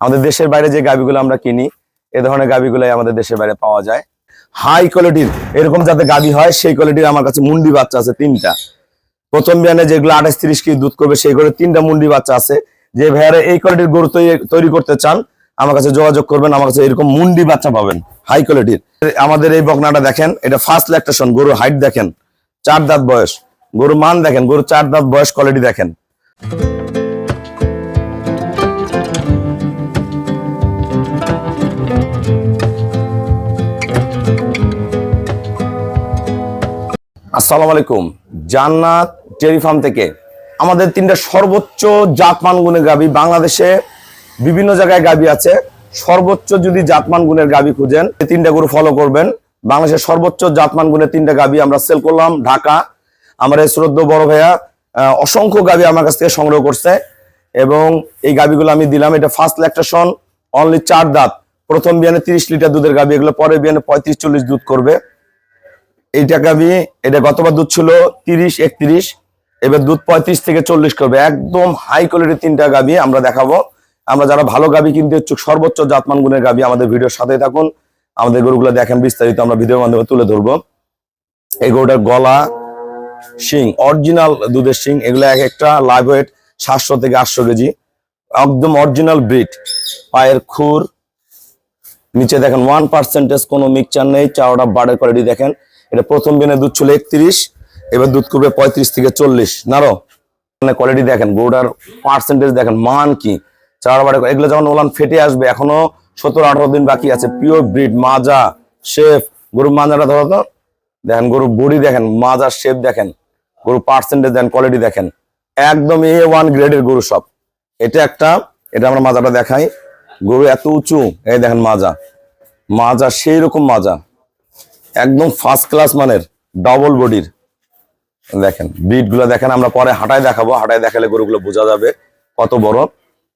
আমাদের দেশের বাইরে যে গাভিগুলো আমরা কিনি এ ধরনের গাভিগুলাই আমাদের দেশের বাইরে পাওয়া যায়। হাই কোয়ালিটির এরকম যাতে গাভি হয় সেই কোয়ালিটির আমার কাছে মুন্ডি বাচ্চা আছে 3টা। প্রথম বিয়ানে যেগুলো 28-30 কেজি দুধ করবে সেই করে 3টা মুন্ডি বাচ্চা আছে। যে ভাইয়ারা এই কোয়ালিটির গরু তৈরি করতে চান আমার কাছে যোগাযোগ করবেন, আমার কাছে এরকম মুন্ডি বাচ্চা পাবেন হাই কোয়ালিটির। আমাদের এই বকনাটা দেখেন, এটা ফার্স্ট ল্যাকটেশন, গরুর হাইট দেখেন, 4 দাঁত বয়স, গরুর মান দেখেন, গরুর 4 দাঁত বয়স, কোয়ালিটি দেখেন। আসসালামু আলাইকুম, জান্নাত ডেয়ারি ফার্ম থেকে আমাদের 3টা সর্বোচ্চ জাতমান গুণের গাভী। বাংলাদেশে বিভিন্ন জায়গায় গাভী আছে, সর্বোচ্চ যদি জাতমান গুণের গাভী খুঁজেন 3টা গরু ফলো করবেন। বাংলাদেশের সর্বোচ্চ জাতমান গুণের 3টা গাভী আমরা সেল করলাম ঢাকা। আমার এই শ্রদ্ধেয় বড় ভাইয়া অসংখ্য গাভী আমার কাছ থেকে সংগ্রহ করছে এবং এই গাভীগুলো আমি দিলাম। এটা ফার্স্ট ল্যাকটেশন, অনলি 4 দাঁত, প্রথম বিয়ানে 30 লিটার দুধের গাভী, এগুলো পরের বিয়ানে 35-40 দুধ করবে। এইটা গাভী, এটা গতবার দুধ ছিল 30-31, এবার দুধ 35-40 করবে। একদম হাই কোয়ালিটির 3টা গাভী আমরা দেখাবো। আমরা যারা ভালো গাভী কিনতে ইচ্ছুক, সর্বোচ্চ জাতমান গুণের গাভী, আমাদের ভিডিওর সাথে থাকুন। আমাদের গরুগুলো দেখেন, বিস্তারিত আমরা ভিডিওর মাধ্যমে তুলে ধরবো। এই গরুটার গলা, শিং, অরিজিনাল দুধের শিং, এগুলো এক একটা লাইভ ওয়েট 700 থেকে 800 কেজি, একদম অরিজিনাল ব্রিড। পায়ের খুর নিচে দেখেন 1% কোনো মিক্সচার নেই, চাওড়া বাড়ের কোয়ালিটি দেখেন। এটা প্রথম দিনে দুধ ছিল 31, এবার দুধ করবে 35-40 নারো। মানে কোয়ালিটি দেখেন, গরুটার পার্সেন্টেজ দেখেন, মান কি, চাওড়া বাড়ে। এগুলো যখন ওলান ফেটে আসবে, এখনো 17-18 দিন বাকি আছে। পিওর ব্রিড, মাজা শেফ। গরুর মাজাটা ধরো তো, দেখেন গরুর বডি দেখেন, মাজার শেপ দেখেন, গরু পার্সেন্টেজ দেখেন, কোয়ালিটি দেখেন, একদম A1 গ্রেডের গরু সব। এটা আমরা মাজাটা দেখাই। গরু এত উঁচু, এই দেখেন মাজা সেই রকম মাজা, একদম ফার্স্ট ক্লাস মানের, ডবল বডির। দেখেন ব্রিড গুলো দেখেন, আমরা পরে হাঁটায় দেখাবো, হাঁটায় দেখালে গরুগুলো বোঝা যাবে কত বড়।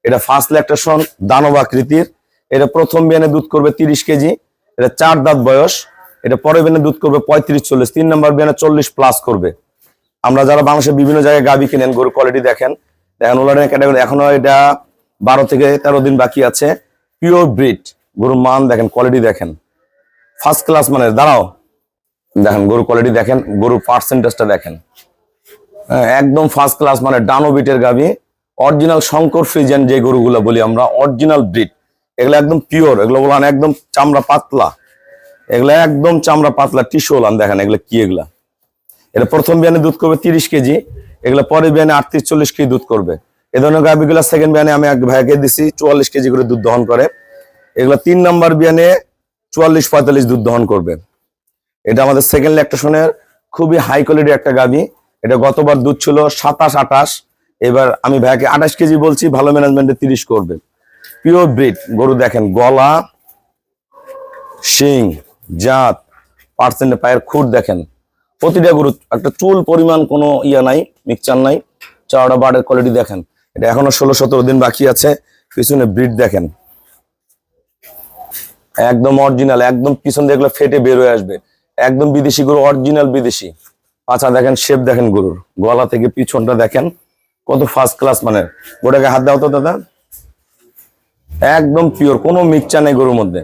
এটা ফার্স্ট ল্যাকটেশন, দানব আকৃতির। এটা প্রথম বিয়ানে দুধ করবে 30 কেজি, এটা 4 দাঁত বয়স। এটা পরের বিয়ানে দুধ করবে 35-40, 3 নম্বর বিয়ানে 40+ করবে। আমরা যারা বাংলাদেশের বিভিন্ন জায়গায় গাভী কিনেন, গরুর কোয়ালিটি দেখেন, ওলানের ক্যাটাগরি এখনো এটা 12 থেকে 13 দিন বাকি আছে। পিওর ব্রিড, গরুর মান দেখেন, কোয়ালিটি দেখেন, ফার্স্ট ক্লাস মানের। দাঁড়াও, দেখেন গরুর কোয়ালিটি দেখেন, গরুর পার্সেন্টেজটা দেখেন, একদম ফার্স্ট ক্লাস মানে ডানো বিটের গাভী। অরিজিনাল শঙ্কর ফ্রিজিয়ান যে গরুগুলো বলি আমরা, অরিজিনাল ব্রিড। এগুলো একদম পিওর, এগুলো বলান একদম চামড়া পাতলা, এগুলো একদম চামড়া পাতলা টিস্যু ওলান। দেখেন এগুলো কি, এগুলা এটা প্রথম বিয়ানে দুধ করবে 30 কেজি, এগুলো পরের বিয়ানে 38-40 কেজি দুধ করবে। এ ধরনের গাভীগুলো সেকেন্ড বিয়ানে আমি এক ভাইকে দিছি 44 কেজি করে দুধ দহন করে। এগুলো 3 নম্বর বিয়ানে 44-45 দুধ দহন করবে। এটা আমাদের সেকেন্ড ল্যাকটেশনের খুবই হাই কোয়ালিটির একটা গাভী। এটা গতবার দুধ ছিল 27-28, এবার আমি ভাইকে 28 কেজি বলছি, ভালো ম্যানেজমেন্টে 30 করবে। পিওর ব্রিড গরু দেখেন, গলা, শিং, জাত, পার্সেন্টে পায়ের খুর দেখেন, প্রতিটা গরু একটা চুল পরিমাণ কোনো নাই, মিক্সচার নাই, চাওড়া বাড়ের কোয়ালিটি দেখেন। এটা এখনো 16-17 দিন বাকি আছে। পিছনে ব্রিড দেখেন, একদম অরিজিনাল, একদম পিছন দিয়ে এগুলো ফেটে বের হয়ে আসবে, একদম বিদেশি গরু, অরিজিনাল বিদেশি। পাছা দেখেন, শেপ দেখেন গরুর, গলা থেকে পিছনটা দেখেন কত ফার্স্ট ক্লাস মানে। গোটাকে হাত দাও তো দাদা, একদম পিওর, কোনো মিক্সচার নেই গরুর মধ্যে,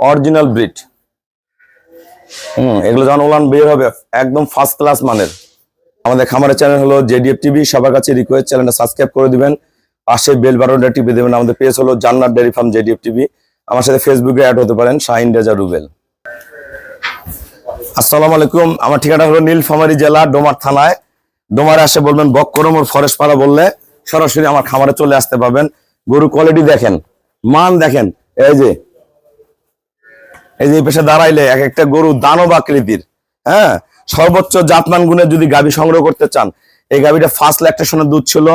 অরিজিনাল ব্রিড। এগুলো যখন ওলান বের হবে একদম ফার্স্ট ক্লাস মানের। আমাদের খামারের চ্যানেল হলো JDF TV, সবার কাছে রিকোয়েস্ট চ্যানেলটা সাবস্ক্রাইব করে দিবেন, পাশে বেল বাটনটা টিপে দেবেন। আমাদের পেজ হলো জান্নাত ডেয়ারি ফার্ম JDF TV। আমার সাথে ফেসবুকে অ্যাড হতে পারেন, শাহিন রেজা রুবেল। আসসালামু আলাইকুম, আমার ঠিকানা হলো নীলফামারী জেলা, ডোমার থানায়। ডোমারে আসে বলবেন বক্করম ওর ফরেস্ট পাড়া বললে সরাসরি আমার খামারে চলে আসতে পারবেন। গরু কোয়ালিটি দেখেন, মান দেখেন, এই যে পেশে দাঁড়াইলে এক একটা গরু দানব আকৃতির। সর্বোচ্চ জাতমান গুণের যদি গাভী সংগ্রহ করতে চান, এই গাভীটা ফার্স্ট ল্যাকটেশনের দুধ ছিল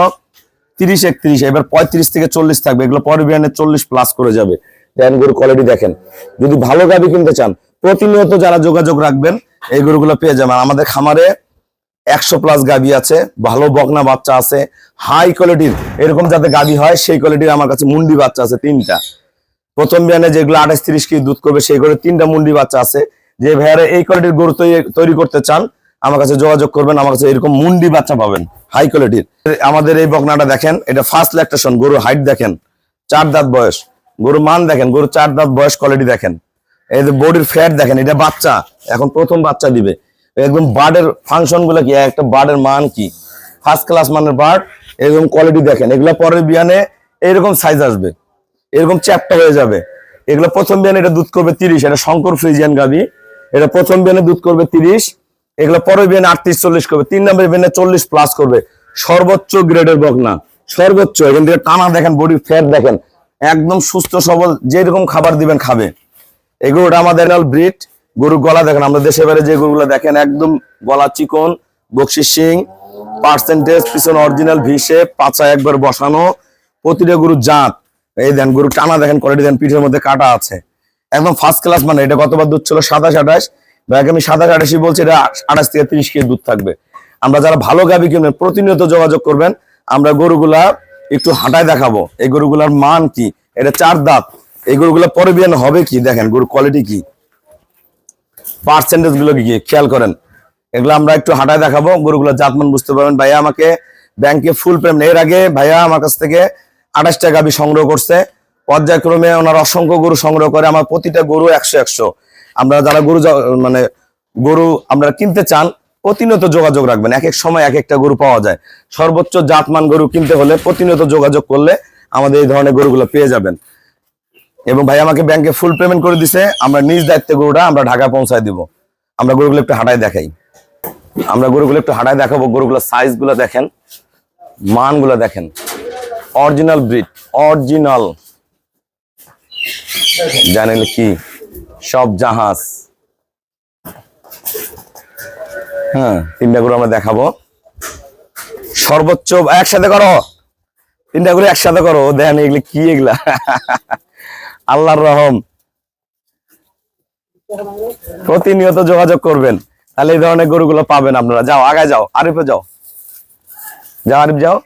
30-31, এবার 35-40 থাকবে। এগুলো পরের বিয়ানে 40+ করে যাবে। দেখেন গরু কোয়ালিটি দেখেন। যদি ভালো গাভী কিনতে চান, প্রতিনিয়ত যারা যোগাযোগ রাখবেন এই গরুগুলো পেয়ে যাবেন। আমাদের খামারে 100+ গাভী আছে, ভালো বকনা বাচ্চা আছে, হাই কোয়ালিটির এরকম যাতে গাভী হয় সেই কোয়ালিটির আমার কাছে মুন্ডি বাচ্চা আছে 3টা। প্রথম বিয়ানে যেগুলো 28-30 কেজি দুধ করবে সেই করে 3টা মুন্ডি বাচ্চা আছে। যে ভাইয়ারা এই কোয়ালিটির গরু তৈরি করতে চান আমার কাছে যোগাযোগ করবেন, আমার কাছে এরকম মুন্ডি বাচ্চা পাবেন হাই কোয়ালিটির। আমাদের এই বকনাটা দেখেন, এটা ফার্স্ট ল্যাকটেশন, গরুর হাইট দেখেন, 4 দাঁত বয়স, গরুর মান দেখেন, গরুর 4 দাঁত বয়স, কোয়ালিটি দেখেন, এই যে বডির ফ্যাট দেখেন, এটা বাচ্চা এখন প্রথম বাচ্চা দিবে। একদম বার্ডের ফাংশন গুলো কি, একটা বার্ডের মান কি, ফার্স্ট ক্লাস মানের বার্ড। এরকম কোয়ালিটি দেখেন, এগুলা পরের বিয়ানে এইরকম সাইজ আসবে, এরকম চ্যাপটা হয়ে যাবে। এগুলো প্রথম বিয়ানে এটা দুধ করবে 30, এটা শঙ্কর ফ্রিজিয়ান গাভি, এটা প্রথম বিয়ানে দুধ করবে 30, এগুলো পরের বিয়ানে 38-40 করবে, 3 নম্বর বিয়ানে 40 প্লাস করবে। সর্বোচ্চ গ্রেডের বকনা, সর্বোচ্চ। এখান থেকে টানা দেখেন, বডির ফ্যাট দেখেন, একদম সুস্থ সবল, যেরকম খাবার দিবেন খাবে। এগুলোটা আমাদের ব্রিড। গরুর গলা দেখেন, আমরা দেশের বাইরে যে গরুগুলো দেখেন একদম গলা চিকন, বকশির শিং, পার্সেন্টেজ পিছনে অরিজিনাল ভিসে, পাছা একবার বসানো, প্রতিটা গরুর জাত। এই দেন গরু টানা দেখেন, কোয়ালিটি দেন, পিঠের মধ্যে কাটা আছে, একদম ফার্স্ট ক্লাস। মানে এটা গতবার দুধ ছিল 27-28, ভাইকে আমি 27-28 বলছি, এটা 28 থেকে 30 কেজি দুধ থাকবে। আমরা যারা ভালো গাভী কিনবেন প্রতিনিয়ত যোগাযোগ করবেন, আমরা গরুগুলা একটু হাঁটায় দেখাবো। এই গরুগুলার মান কি, এটা 4 দাঁত, এই গরুগুলা পরে বিয়ান হবে কি, দেখেন গরুর কোয়ালিটি কি, পার্সেন্টেজ গুলো কি খেয়াল করেন। এগুলো আমরা একটু হাঁটায় দেখাবো, গরুগুলা জাতমান বুঝতে পারবেন। ভাইয়া আমাকে ব্যাংকে ফুল পেমেন্ট, এর আগে ভাইয়া আমার কাছ থেকে 28টা গাভী সংগ্রহ করছে, পর্যায়ক্রমে ওনার অসংখ্য গরু সংগ্রহ করে, আমার প্রতিটা গরু 100-100। আমরা যারা গরু মানে গরু আমরা কিনতে চান প্রতিনিয়ত যোগাযোগ রাখবেন, এক এক সময় এক একটা গরু পাওয়া যায়। সর্বোচ্চ জাতমান গরু কিনতে হলে প্রতিনিয়ত যোগাযোগ করলে আমাদের এই ধরনের গরুগুলো পেয়ে যাবেন। এবং ভাই আমাকে ব্যাংকে ফুল পেমেন্ট করে দিছে, আমরা নিজ দায়িত্বে গরুটা আমরা ঢাকা পৌঁছায় দিব। আমরা গরুগুলো একটু হাঁটায় দেখাই, আমরা গরুগুলো একটু হাঁটায় দেখাবো। গরুগুলোর সাইজ গুলো দেখেন, মান গুলো দেখেন, অরিজিনাল ব্রিড, অরিজিনাল, জানেন কি সব জাহাজ। হ্যাঁ, 3টা গরু আমরা দেখাবো সর্বোচ্চ। একসাথে করো, 3টা গরু একসাথে করো, দেখেন এগুলো কি, এগুলা আল্লাহর রহম। প্রতিনিয়ত যোগাযোগ করবেন, তাহলে এই ধরনের গরুগুলো পাবেন আপনারা। যাও আগে যাও, আরিফে যাও, যাও আরিফ যাও।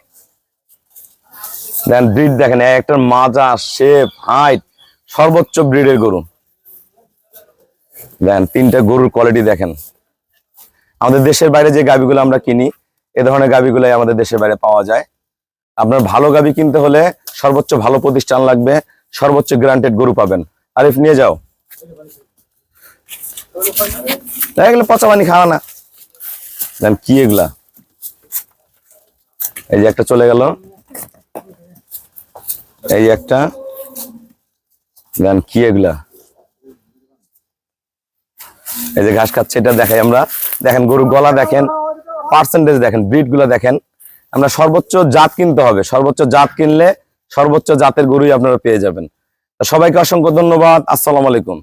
দেখেন ব্রিড দেখেন, একটার মাজা, শেপ, হাইট, সর্বোচ্চ ব্রিডের গরু। দেখেন 3টা গরুর কোয়ালিটি দেখেন। আমাদের দেশের বাইরে যে গাভিগুলো আমরা কিনি, এ ধরনের গাভিগুলাই আমাদের দেশের বাইরে পাওয়া যায়। আপনার ভালো গাভি কিনতে হলে সর্বোচ্চ ভালো প্রতিষ্ঠান লাগবে, সর্বোচ্চ গ্যারান্টেড গরু পাবেন। আরিফ নিয়ে যাও, এগুলো পচা পানি খাওয়া না। দেন কি এগুলা, এই যে একটা চলে গেল, এই একটা, দেন কি এগুলা, এই যে ঘাস খাচ্ছে, এটা দেখাই আমরা। দেখেন গরুর গলা দেখেন, পার্সেন্টেজ দেখেন, ব্রিড গুলা দেখেন। আমরা সর্বোচ্চ জাত কিনতে হবে, সর্বোচ্চ জাত কিনলে সর্বোচ্চ জাতের গরুই আপনারা পেয়ে যাবেন। সবাইকে অসংখ্য ধন্যবাদ। আসসালামু আলাইকুম।